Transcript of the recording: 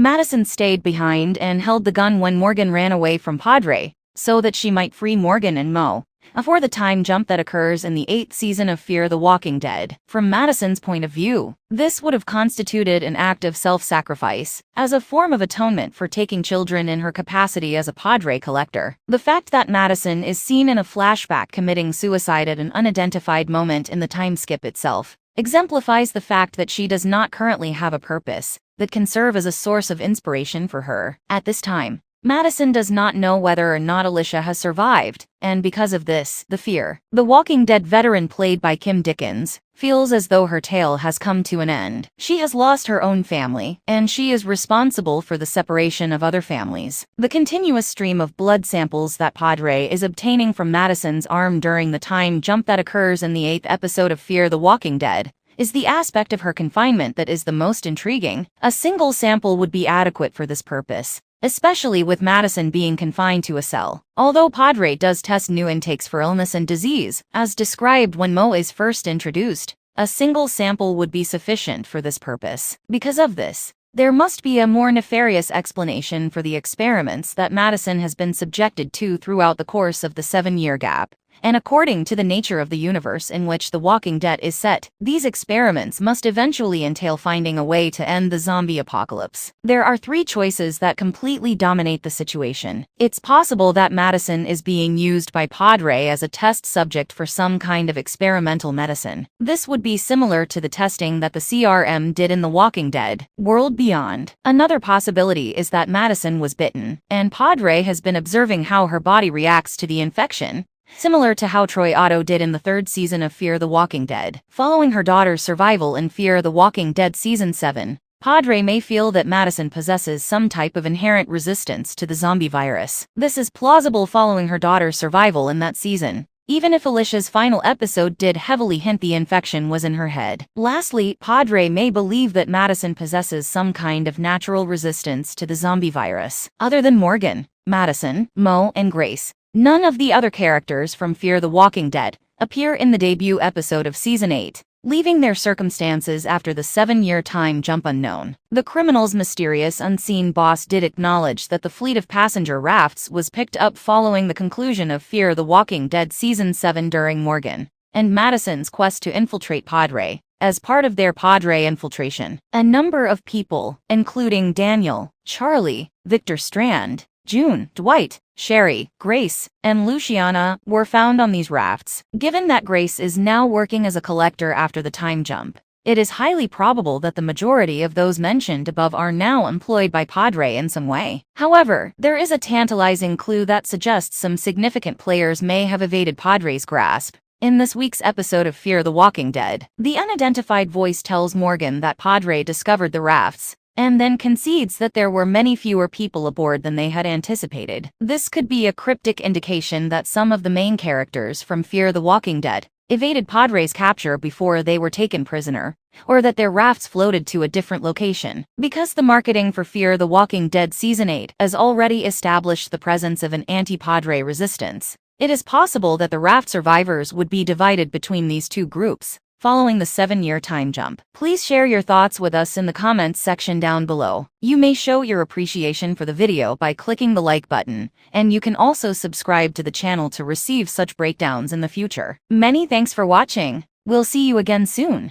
Madison stayed behind and held the gun when Morgan ran away from Padre, so that she might free Morgan and Mo, before the time jump that occurs in the 8th season of Fear the Walking Dead. From Madison's point of view, this would have constituted an act of self-sacrifice, as a form of atonement for taking children in her capacity as a Padre collector. The fact that Madison is seen in a flashback committing suicide at an unidentified moment in the time skip itself exemplifies the fact that she does not currently have a purpose that can serve as a source of inspiration for her. At this time, Madison does not know whether or not Alicia has survived, and because of this, the Fear the Walking Dead veteran played by Kim Dickens feels as though her tale has come to an end. She has lost her own family, and she is responsible for the separation of other families. The continuous stream of blood samples that Padre is obtaining from Madison's arm during the time jump that occurs in the 8th episode of Fear the Walking Dead is the aspect of her confinement that is the most intriguing. A single sample would be adequate for this purpose, especially with Madison being confined to a cell. Although Padre does test new intakes for illness and disease, as described when Mo is first introduced, a single sample would be sufficient for this purpose. Because of this, there must be a more nefarious explanation for the experiments that Madison has been subjected to throughout the course of the 7-year gap. And according to the nature of the universe in which The Walking Dead is set, these experiments must eventually entail finding a way to end the zombie apocalypse. There are 3 choices that completely dominate the situation. It's possible that Madison is being used by Padre as a test subject for some kind of experimental medicine. This would be similar to the testing that the CRM did in The Walking Dead: World Beyond. Another possibility is that Madison was bitten, and Padre has been observing how her body reacts to the infection, similar to how Troy Otto did in the 3rd season of Fear the Walking Dead. Following her daughter's survival in Fear the Walking Dead Season 7, Padre may feel that Madison possesses some type of inherent resistance to the zombie virus. This is plausible following her daughter's survival in that season, even if Alicia's final episode did heavily hint the infection was in her head. Lastly, Padre may believe that Madison possesses some kind of natural resistance to the zombie virus. Other than Morgan, Madison, Mo, and Grace, none of the other characters from Fear the Walking Dead appear in the debut episode of Season 8, leaving their circumstances after the 7-year time jump unknown. The criminal's mysterious unseen boss did acknowledge that the fleet of passenger rafts was picked up following the conclusion of Fear the Walking Dead Season 7 during Morgan and Madison's quest to infiltrate Padre. As part of their Padre infiltration, a number of people, including Daniel, Charlie, Victor Strand, June, Dwight, Sherry, Grace, and Luciana, were found on these rafts. Given that Grace is now working as a collector after the time jump, it is highly probable that the majority of those mentioned above are now employed by Padre in some way. However, there is a tantalizing clue that suggests some significant players may have evaded Padre's grasp. In this week's episode of Fear the Walking Dead, the unidentified voice tells Morgan that Padre discovered the rafts, and then concedes that there were many fewer people aboard than they had anticipated. This could be a cryptic indication that some of the main characters from Fear the Walking Dead evaded Padre's capture before they were taken prisoner, or that their rafts floated to a different location. Because the marketing for Fear the Walking Dead Season 8 has already established the presence of an anti-Padre resistance, it is possible that the raft survivors would be divided between these 2 groups following the 7-year time jump. Please share your thoughts with us in the comments section down below. You may show your appreciation for the video by clicking the like button, and you can also subscribe to the channel to receive such breakdowns in the future. Many thanks for watching. We'll see you again soon.